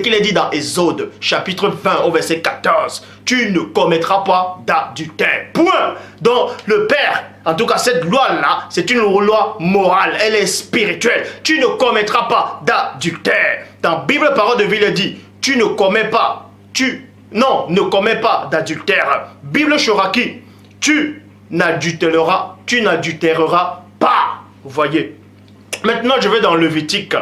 qu'il est dit dans Exode, chapitre 20, au verset 14. Tu ne commettras pas d'adultère. Point. Donc, le Père, en tout cas, cette loi-là, c'est une loi morale. Elle est spirituelle. Tu ne commettras pas d'adultère. Dans Bible, parole de vie, il est dit, tu ne commets pas. Ne commets pas d'adultère. Bible Shoraki, tu n'adultéreras pas. Vous voyez. Maintenant, je vais dans Lévitique.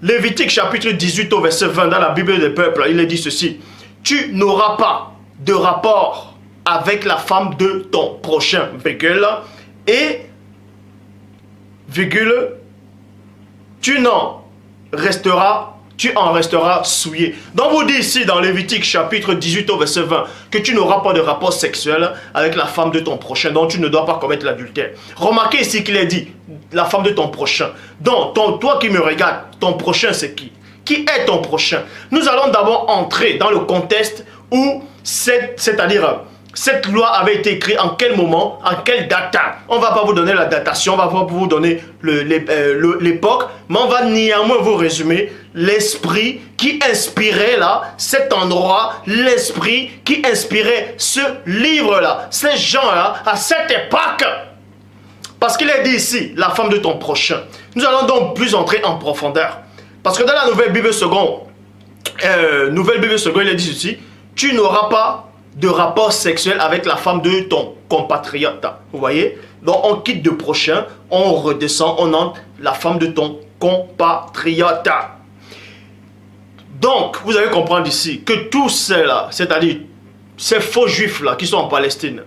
Lévitique chapitre 18 au verset 20, dans la Bible des peuples, il est dit ceci. Tu n'auras pas de rapport avec la femme de ton prochain, virgule, et, virgule, tu en resteras souillé. Donc vous dit ici dans Lévitique chapitre 18 au verset 20 que tu n'auras pas de rapport sexuel avec la femme de ton prochain, donc tu ne dois pas commettre l'adultère. Remarquez ici qu'il est dit la femme de ton prochain. Donc toi qui me regardes, ton prochain c'est qui? Qui est ton prochain? Nous allons d'abord entrer dans le contexte où c'est-à-dire cette loi avait été écrite en quel moment, en quelle date. On ne va pas vous donner la datation, on va pas vous donner l'époque, mais on va néanmoins vous résumer l'esprit qui inspirait là, cet endroit, l'esprit qui inspirait ce livre-là, ces gens-là, à cette époque. Parce qu'il est dit ici, la femme de ton prochain. Nous allons donc plus entrer en profondeur. Parce que dans la Nouvelle Bible seconde, il est dit ceci, tu n'auras pas de rapport sexuel avec la femme de ton compatriote. Vous voyez? Donc on quitte de prochain, on redescend, on entre la femme de ton compatriote. Donc, vous allez comprendre ici que tous ceux-là, c'est-à-dire ces faux juifs-là qui sont en Palestine,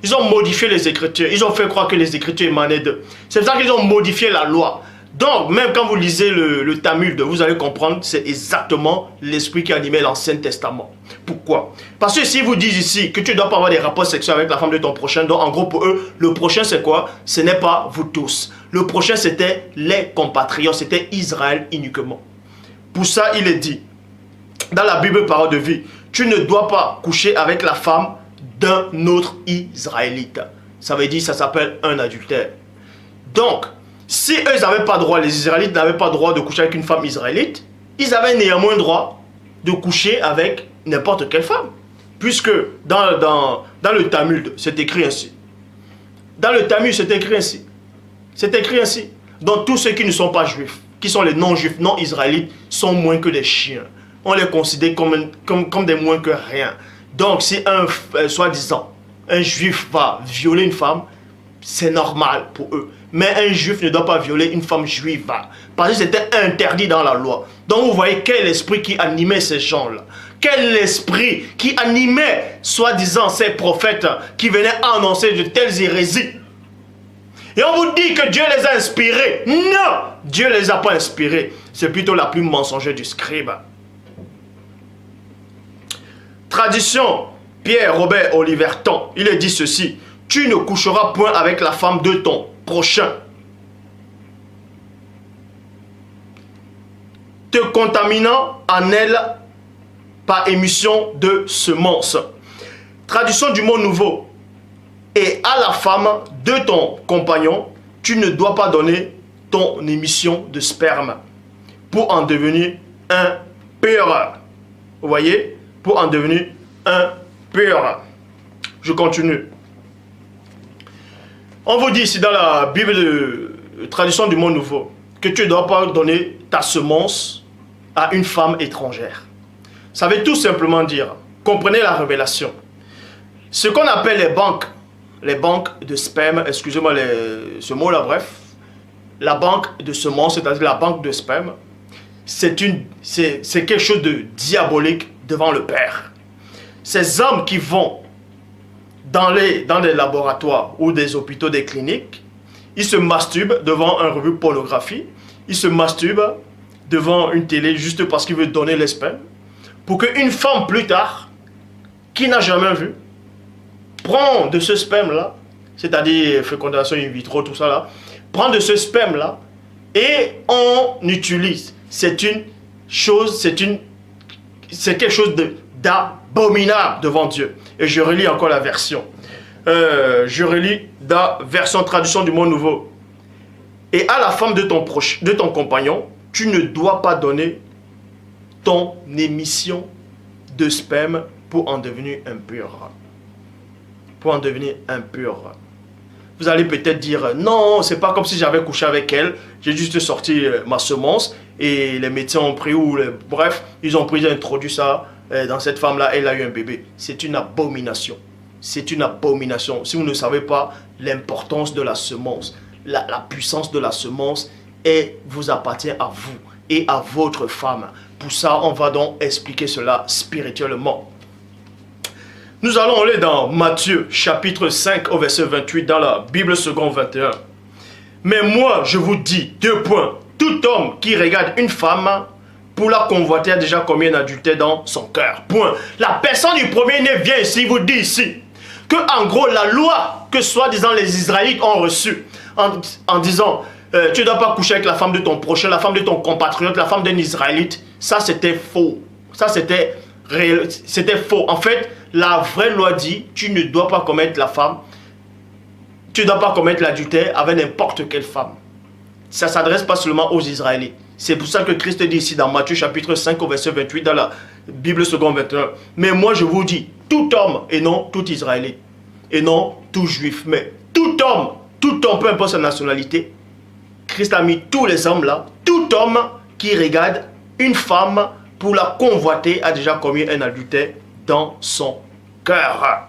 ils ont modifié les Écritures, ils ont fait croire que les Écritures émanaient d'eux. C'est pour ça qu'ils ont modifié la loi. Donc, même quand vous lisez le Talmud, vous allez comprendre que c'est exactement l'esprit qui animait l'Ancien Testament. Pourquoi? Parce que si vous disent ici que tu ne dois pas avoir des rapports sexuels avec la femme de ton prochain, donc en gros pour eux, le prochain c'est quoi? Ce n'est pas vous tous. Le prochain c'était les compatriotes, c'était Israël uniquement. Pour ça, il est dit, dans la Bible Parole de vie, tu ne dois pas coucher avec la femme d'un autre Israélite. Ça veut dire, ça s'appelle un adultère. Donc, si eux n'avaient pas droit, les Israélites n'avaient pas droit de coucher avec une femme israélite, ils avaient néanmoins droit de coucher avec n'importe quelle femme. Puisque dans le Talmud, c'est écrit ainsi. Dans le Talmud, c'est écrit ainsi. C'est écrit ainsi. Donc tous ceux qui ne sont pas juifs, qui sont les non-juifs, non-israélites, sont moins que des chiens. On les considère comme des moins que rien. Donc si soi-disant, un juif va violer une femme, c'est normal pour eux. Mais un juif ne doit pas violer une femme juive. Parce que c'était interdit dans la loi. Donc vous voyez quel esprit qui animait ces gens-là. Quel esprit qui animait, soi-disant, ces prophètes qui venaient annoncer de telles hérésies. Et on vous dit que Dieu les a inspirés. Non, Dieu ne les a pas inspirés. C'est plutôt la plume mensongère du scribe. Tradition, Pierre Robert Oliverton, il est dit ceci. Tu ne coucheras point avec la femme de ton prochain, te contaminant en elle par émission de semences. Traduction du mot nouveau. Et à la femme de ton compagnon, tu ne dois pas donner ton émission de sperme pour en devenir un pur. Vous voyez? Pour en devenir un pur. Je continue. On vous dit ici dans la Bible de Tradition du Monde Nouveau que tu ne dois pas donner ta semence à une femme étrangère. Ça veut tout simplement dire, comprenez la révélation. Ce qu'on appelle les banques de sperme, excusez-moi ce mot-là, bref, la banque de semences, c'est-à-dire la banque de sperme, c'est quelque chose de diabolique devant le Père. Ces hommes qui vont dans des laboratoires ou des hôpitaux, des cliniques, ils se masturbent devant un revue pornographie, ils se masturbent devant une télé juste parce qu'ils veulent donner les spermes, pour qu'une femme plus tard, qui n'a jamais vu, prend de ce sperme-là, c'est-à-dire fécondation in vitro, tout ça là, prend de ce sperme-là et on utilise. C'est quelque chose d'abominable devant Dieu. Et je relis encore la version. Je relis la version traduction du Monde Nouveau. Et à la femme de ton compagnon, tu ne dois pas donner ton émission de sperme pour en devenir impur. Pour en devenir impur. Vous allez peut-être dire, non, c'est pas comme si j'avais couché avec elle, j'ai juste sorti ma semence et les médecins ont pris, bref, ils ont pris, ils ont introduit ça dans cette femme-là, elle a eu un bébé. C'est une abomination. C'est une abomination. Si vous ne savez pas l'importance de la semence, la puissance de la semence, vous appartient à vous et à votre femme. Pour ça, on va donc expliquer cela spirituellement. Nous allons aller dans Matthieu chapitre 5 au verset 28 dans la Bible seconde 21. Mais moi, je vous dis, 2 points. Tout homme qui regarde une femme pour la convoiter a déjà commis un adultère dans son cœur. Point. La personne du premier-né vient ici, vous dit ici, que en gros, la loi que soi-disant les Israélites ont reçue en disant, tu ne dois pas coucher avec la femme de ton prochain, la femme de ton compatriote, la femme d'un Israélite, ça c'était faux. Ça c'était faux. En fait, la vraie loi dit, tu ne dois pas commettre tu ne dois pas commettre l'adultère avec n'importe quelle femme. Ça ne s'adresse pas seulement aux Israélites. C'est pour ça que Christ dit ici dans Matthieu chapitre 5 au verset 28 dans la Bible seconde 21. Mais moi je vous dis, tout homme et non tout Israélite, et non tout juif, mais tout homme, peu importe sa nationalité, Christ a mis tous les hommes là, tout homme qui regarde une femme pour la convoiter a déjà commis un adultère dans son cœur.